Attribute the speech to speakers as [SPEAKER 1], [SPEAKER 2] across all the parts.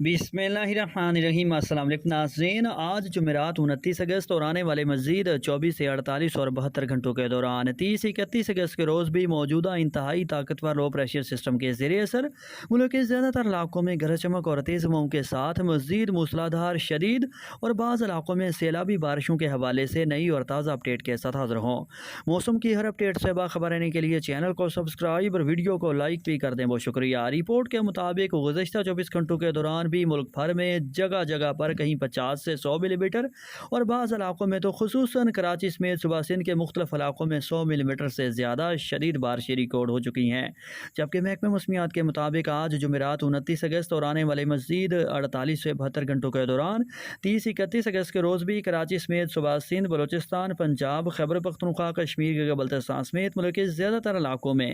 [SPEAKER 1] بسم اللہ الرحمن الرحیم۔ السلام علیکم ناظرین، آج جمعرات 29 اگست اور آنے والے مزید 24 سے 48 اور 72 گھنٹوں کے دوران 30-31 اگست کے روز بھی موجودہ انتہائی طاقتور لو پریشر سسٹم کے زیر اثر ملک کے زیادہ تر علاقوں میں گرج چمک اور تیز ہواؤں کے ساتھ مزید موسلادھار شدید اور بعض علاقوں میں سیلابی بارشوں کے حوالے سے نئی اور تازہ اپڈیٹ کے ساتھ حاضر ہوں۔ موسم کی ہر اپڈیٹ سے باخبر رہنے کے لیے چینل کو سبسکرائب اور ویڈیو کو لائک بھی کر دیں، بہت شکریہ۔ رپورٹ کے مطابق گزشتہ 24 گھنٹوں کے دوران بھی ملک بھر میں جگہ جگہ پر کہیں 50 سے 100 ملی میٹر اور بعض علاقوں میں تو خصوصاً کراچی سمیت صوبہ سندھ کے مختلف علاقوں میں 100 ملی میٹر سے زیادہ شدید بارشیں ریکارڈ ہو چکی ہیں، جبکہ محکمہ موسمیات کے مطابق آج جمعرات 29 اگست اور آنے والے مزید 48 سے 72 گھنٹوں کے دوران 30-31 اگست کے روز بھی کراچی سمیت صوبہ سندھ، بلوچستان، پنجاب، خیبر پختونخوا، کشمیر کے بلتستان سمیت ملک کے زیادہ تر علاقوں میں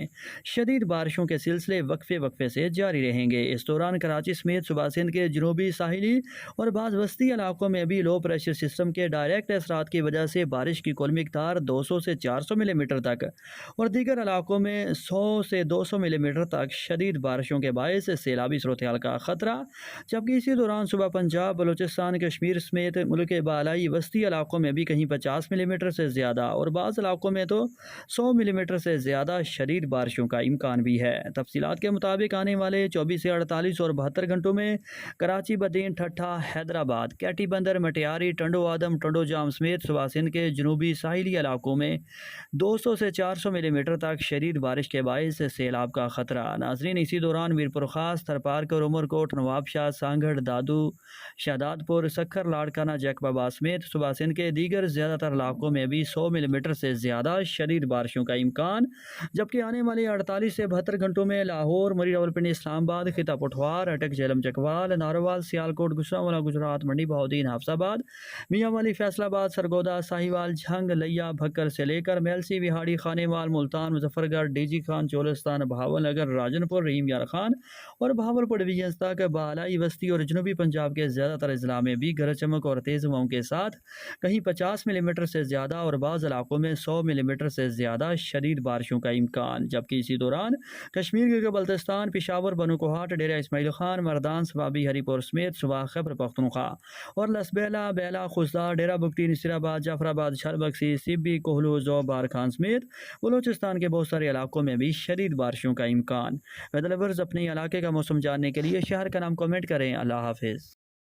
[SPEAKER 1] شدید بارشوں کے سلسلے وقفے سے جاری رہیں گے۔ اس دوران کراچی سمیت صوبہ سندھ کے جنوبی ساحلی اور بعض وسطی علاقوں میں بھی لو پریشر سسٹم کے ڈائریکٹ اثرات کی وجہ سے بارش کی کل مقدار 200 سے 400 ملی میٹر تک اور دیگر علاقوں میں 100 سے 200 ملی میٹر تک شدید بارشوں کے باعث سیلابی صورتحال کا خطرہ، جبکہ اسی دوران صبح پنجاب، بلوچستان، کشمیر سمیت ملک کے بالائی وسطی علاقوں میں بھی کہیں 50 ملی میٹر سے زیادہ اور بعض علاقوں میں تو 100 ملی میٹر سے زیادہ شدید بارشوں کا امکان بھی ہے۔ تفصیلات کے مطابق آنے والے 24 سے 48 اور 72 گھنٹوں میں کراچی، بدین، ٹھٹھہ، حیدرآباد، کیٹی بندر، مٹیاری، ٹنڈو آدم، ٹنڈو جام سمیت صوبہ سندھ کے جنوبی ساحلی علاقوں میں 200 سے 400 ملی میٹر تک شدید بارش کے باعث سیلاب کا خطرہ۔ ناظرین، اسی دوران میرپور خاص، تھرپارکر، عمر کوٹ، نواب شاہ، سانگھڑ، دادو، شہداد پور، سکھر، لاڑکانہ، جیک بابا سمیت صوبہ سندھ کے دیگر زیادہ تر علاقوں میں بھی 100 ملی میٹر سے زیادہ شدید بارشوں کا امکان، جبکہ آنے والے 48 سے 72 گھنٹوں میں لاہور، مری راولپنڈی، اسلام آباد، خطہ پٹھوار، اٹک، جہلم، چکوال، ناروال، سیالکوٹ، گجرانوالہ، گجرات، منڈی بہاؤدین، حفص آباد، میاں والی، فیصل آباد، سرگودا، ساہیوال، جھنگ، لیا، بھکر سے لے کر میلسی، وہاڑی، خانیوال، ملتان، مظفر گڑھ، ڈی جی خان، چولستان، بہاول نگر، راجن پور، رحیم یار خان اور بہاولپور ڈویژنز تک بالائی وسطی اور جنوبی پنجاب کے زیادہ تر اضلاع میں بھی گرج چمک اور تیز ہواؤں کے ساتھ کہیں 50 ملی میٹر سے زیادہ اور بعض علاقوں میں 100 ملی میٹر سے زیادہ شدید بارشوں کا امکان، جبکہ اسی دوران کشمیر کے بلتستان، پشاور، بنو کوہاٹ، ڈیرہ اسماعیل خان، مردان، سوابی، ہری پور سمیت صوبہ خیبر پختونخوا اور لسبیلا، بیلا، خزدہ، ڈیرہ بگٹی، نصیر آباد، جعفر آباد، شال بکسی، سبی، کوہلو، ذوب، بارکھان سمیت بلوچستان کے بہت سارے علاقوں میں بھی شدید بارشوں کا امکان۔ ویدر لورز، اپنے علاقے کا موسم جاننے کے لیے شہر کا نام کمنٹ کریں۔ اللہ حافظ۔